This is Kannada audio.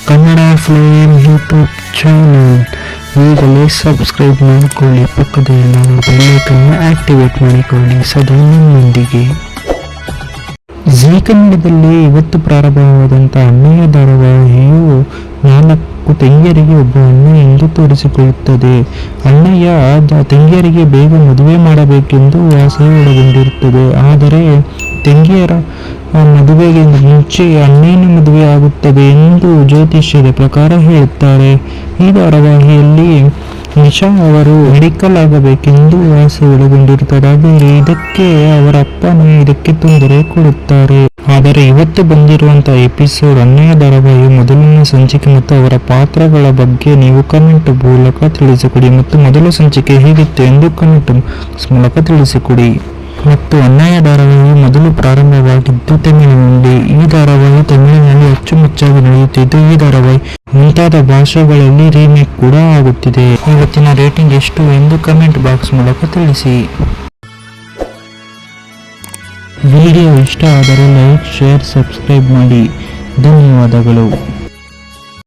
ಕನ್ನಡ ಫ್ಲೇಮ್ ಯೂಟ್ಯೂಬ್ ಚಾನಲ್ ಈಗಲೇ ಸಬ್ಸ್ಕ್ರೈಬ್ ಮಾಡಿಕೊಳ್ಳಿ, ಪಕ್ಕದಲ್ಲಿರುವ ಬೆಲ್ ಐಕಾನ್ ಆಕ್ಟಿವೇಟ್ ಮಾಡಿಕೊಳ್ಳಿ, ಸದಾ ನಿಮ್ಮೊಂದಿಗೆ. ಜೀ ಕನ್ನಡದಲ್ಲಿ ಇವತ್ತು ಪ್ರಾರಂಭವಾದಂಥ ಅಣ್ಣಯ್ಯ ಧಾರಾವಾಹಿಯು 4 ತಂಗಿಯರಿಗೆ ಒಬ್ಬ ಅಣ್ಣ ಎಂದು ತೋರಿಸಿಕೊಳ್ಳುತ್ತದೆ. ಅಣ್ಣಯ್ಯ ತಂಗಿಯರಿಗೆ ಬೇಗ ಮದುವೆ ಮಾಡಬೇಕೆಂದು ಆಸೆ ಒಳಗೊಂಡಿರುತ್ತದೆ. ಆದರೆ ತಂಗಿಯರ ಮದುವೆಗೆ ಮುಂಚೆ ಅಣ್ಣಯ್ಯನ ಮದುವೆ ಆಗುತ್ತದೆ ಎಂದು ಜ್ಯೋತಿಷ್ಯದ ಪ್ರಕಾರ ಹೇಳುತ್ತಾರೆ. ಈ ಧಾರಾವಾಹಿಯಲ್ಲಿ ನಿಶಾ ಅವರು ಮೆಡಿಕಲ್ ಆಗಬೇಕೆಂದು ಆಸೆ ಒಳಗೊಂಡಿರುತ್ತಾರೆ. ಆದರೆ ಇದಕ್ಕೆ ಅವರ ಅಪ್ಪನೇ ಇದಕ್ಕೆ ತೊಂದರೆ ಕೊಡುತ್ತಾರೆ. ಆದರೆ ಇವತ್ತು ಬಂದಿರುವಂತಹ ಎಪಿಸೋಡ್ ಅಣ್ಣಯ್ಯ ಧಾರಾವಾಹಿ ಮೊದಲನೇ ಸಂಚಿಕೆ ಮತ್ತು ಅವರ ಪಾತ್ರಗಳ ಬಗ್ಗೆ ನೀವು ಕಮೆಂಟ್ ಮೂಲಕ ತಿಳಿಸಿಕೊಡಿ ಮತ್ತು ಮೊದಲ ಸಂಚಿಕೆ ಹೇಗಿತ್ತು ಎಂದು ಕಮೆಂಟ್ ಮೂಲಕ ತಿಳಿಸಿಕೊಡಿ. ಮತ್ತು ಅಣ್ಣಯ್ಯ ಧಾರಾವಾಹಿ ಮೊದಲು ಪ್ರಾರಂಭವಾಗಿದ್ದು ತಮಿಳಿನಲ್ಲಿ. ಈ ಧಾರಾವಾಹಿ ತಮಿಳಿನಲ್ಲಿ ಅಚ್ಚುಮೆಚ್ಚಾಗಿ ನಡೆಯುತ್ತಿದ್ದು, ಈ ಧಾರಾವಾಹಿ ಮುಂತಾದ ಭಾಷೆಗಳಲ್ಲಿ ರೀಮೇಕ್ ಕೂಡ ಆಗುತ್ತಿದೆ. ಇವತ್ತಿನ ರೇಟಿಂಗ್ ಎಷ್ಟು ಎಂದು ಕಮೆಂಟ್ ಬಾಕ್ಸ್ ಮೂಲಕ ತಿಳಿಸಿ. ವಿಡಿಯೋ ಇಷ್ಟ ಆದರೆ ಲೈಕ್, ಶೇರ್, ಸಬ್ಸ್ಕ್ರೈಬ್ ಮಾಡಿ. ಧನ್ಯವಾದಗಳು.